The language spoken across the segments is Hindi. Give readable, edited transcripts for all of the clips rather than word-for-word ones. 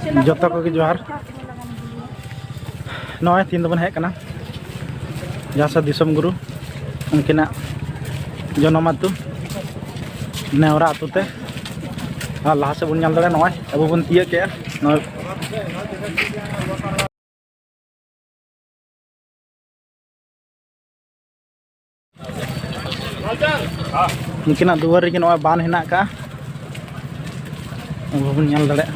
जोता को की जोहार नॉय तीन दबन है कना जहाँ से दिसम गुरु उनकिना जन्म आतु नेवरा आतुते लहा से बन दाड़ा नॉय अब बन तीय के उनकिना दुआर रे नॉय बान हेना का अब बन दाड़ा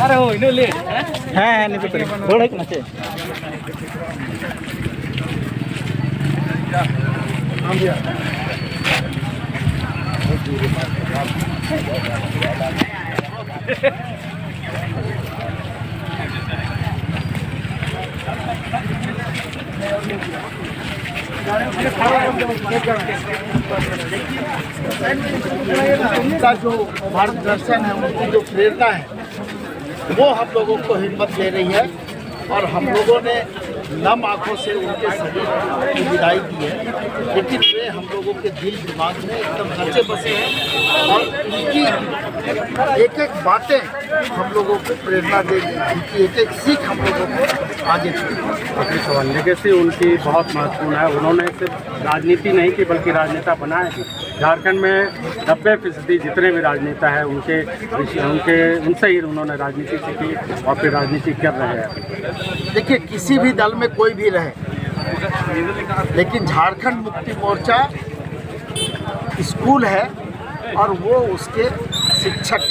अरे हो इनो ले हाँ नहीं तो रोड है ना चे उनका जो मार्गदर्शन है, उनकी जो प्रेरणा है वो हम लोगों को हिम्मत दे रही है और हम लोगों ने नम आंखों से उनके शरीर की विदाई दी है, लेकिन वे हम लोगों के दिल दिमाग में एकदम रचे बसे हैं और उनकी एक एक बातें हम लोगों को प्रेरणा देगी, उनकी एक एक सीख हम लोगों को आगे अपने सवाल लेगेसी उनकी बहुत महत्वपूर्ण है। उन्होंने सिर्फ राजनीति नहीं की बल्कि राजनेता बनाए भी। झारखंड में 90% जितने भी राजनेता हैं उनसे ही उन्होंने राजनीति सीखी और फिर राजनीति कर रहे हैं। देखिए, किसी भी दल में कोई भी रहे, लेकिन झारखंड मुक्ति मोर्चा स्कूल है और वो उसके शिक्षक,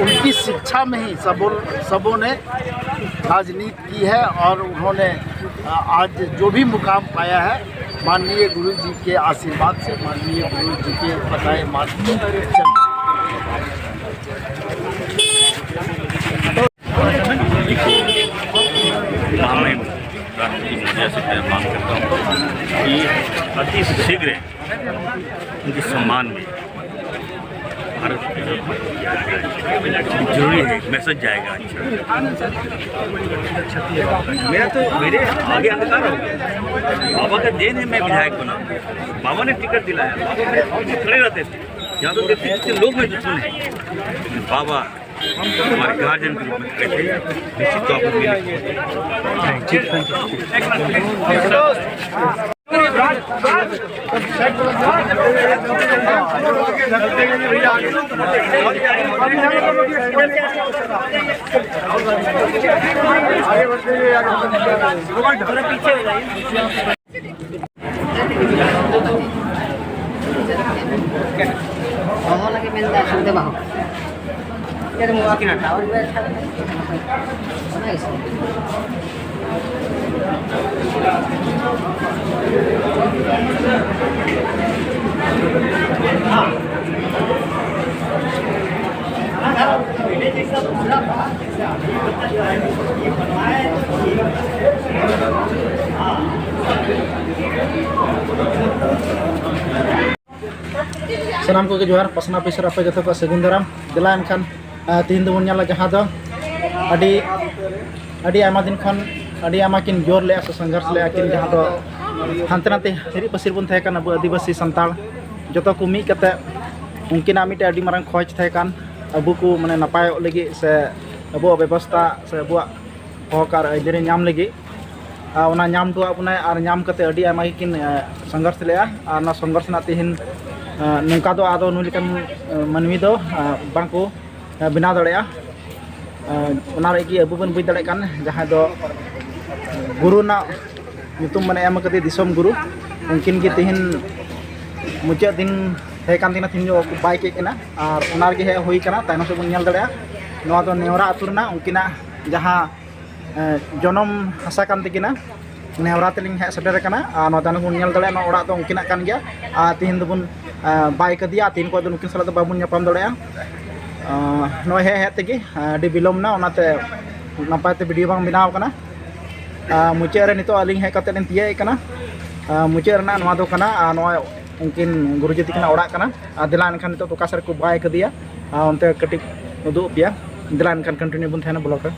उनकी शिक्षा में ही सबों ने राजनीति की है और उन्होंने आज जो भी मुकाम पाया है माननीय गुरु जी के आशीर्वाद से, माननीय गुरु जी के बताए मार्ग पर चल। मैं मांग करता हूँ कि अति शीघ्र उनके सम्मान में भारत जरूरी है, मैसेज जाएगा। मेरा तो मेरे आगे अंधकार हो, बाबा का देन है मैं विधायक बना। बाबा ने टिकट दिलाया, बाबा खड़े रहते थे, यहाँ तो देखते कितने लोग हैं जो सुने। बाबा हमारे गार्जियन के रूप में खड़े थे, निश्चित तौर पर सनाम को जोहार पसना पिसर आपे जो को सगुन दाराम दिला एनखान तीन दबन नाला जहाँ दो अड़ी आमा दिन खन अड़ी आमा किन जोर ले से संघर्ष ले किन जहाँ दो हानते नाते हिरी पसिर बन थे अब आदिवासी संताल जो को मी कते उनकिना मिटे अड़ी मारंग खोज थे कान अबु को माने नपाय लगी से अब व्यवस्था से अब हकार अदरे नाम लगी ओना नाम दुआ बुना और नाम कते अड़ी आमा किन संघर्ष ले और ना संघर्ष ना तिहिन नौका दो आदो नुलिकन मनवी दो बांको बिना दड़ेया ओना रेगी अबु बन बुझ दड़े कान जहां दो गुरु ना nyutum mana em kati disom guru mungkin ki tihin mucha din he kan dina tin jo bai ke kena ar onar ge he hoi kana taino se bun nyal darea noa do neura aturna unkina jaha jonom hasa kan tikina neura teling he seder kana no taino bun nyal darea no ora do unkina kan gya tihin do bun bai ke dia tin ko do ukin sala do babun nyapam darea no he tegi di bilom na onate napai te video bang binaw kana मुचे नितो अलिंग हे कते तिये कना मुचे रना नवा दो कना नवा उनकिन गुरुजी तिकना ओड़ा कना दिला एनखान नितो टोका सर को बाय कदिया उनते कटि उदु पिया दिला एनखान कंटिन्यू बन थाना ब्लॉक रे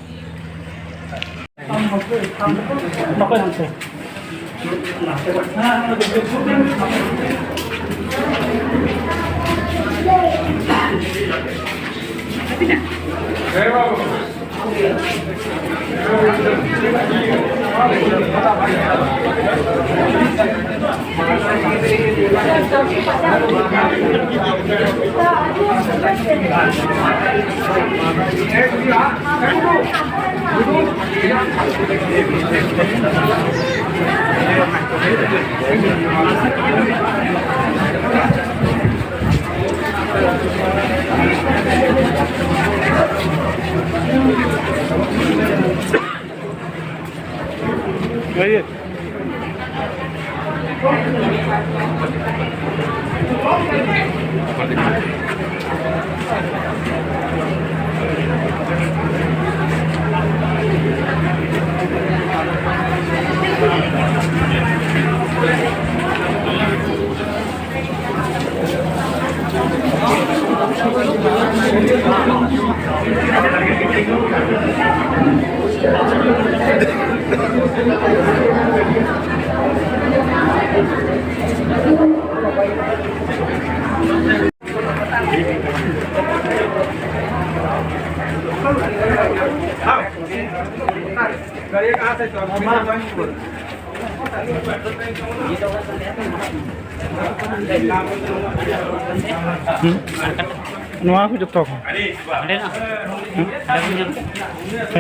Nua aku joto ko.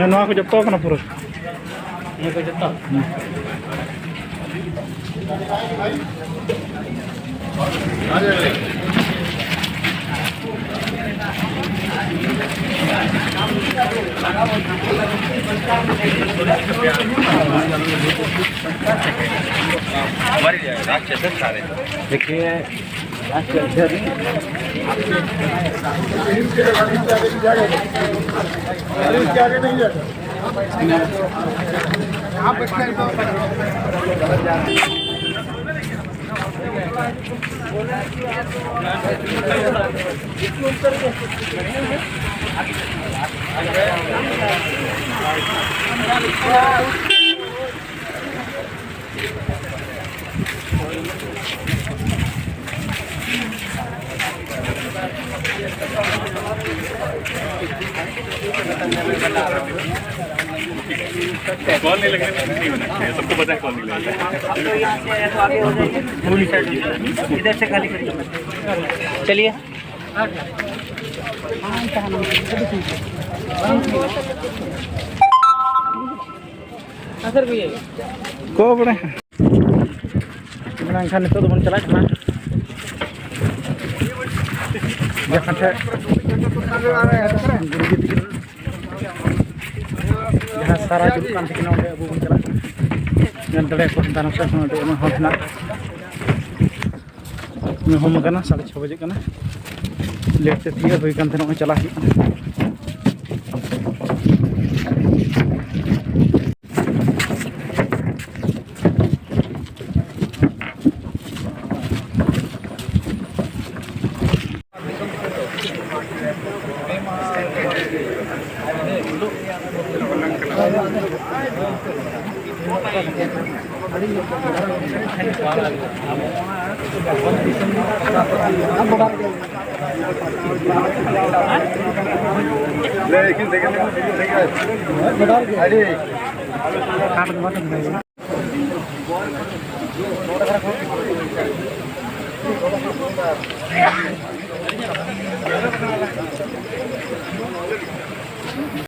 Nua aku joto kana pura. Ini ko joto. हमारे राष्ट्रीय अध्यक्ष आ रहे हैं। देखिए राष्ट्रीय कॉल नहीं लगने नहीं होना चाहिए, सबको पता है कॉल नहीं लगेगा। तो यहाँ से तो आगे हो जाएगी, इधर से खाली करिए। चलिए को बड़े खान तो बन चला करना जहाँ से जहाँ सारा जुकान से किनारे अबू बन चला जन तड़े को दाना से हम तो हम ना मैं हम करना 6:30 बजे करना लेट से दिया हुई कान थे ना चला ही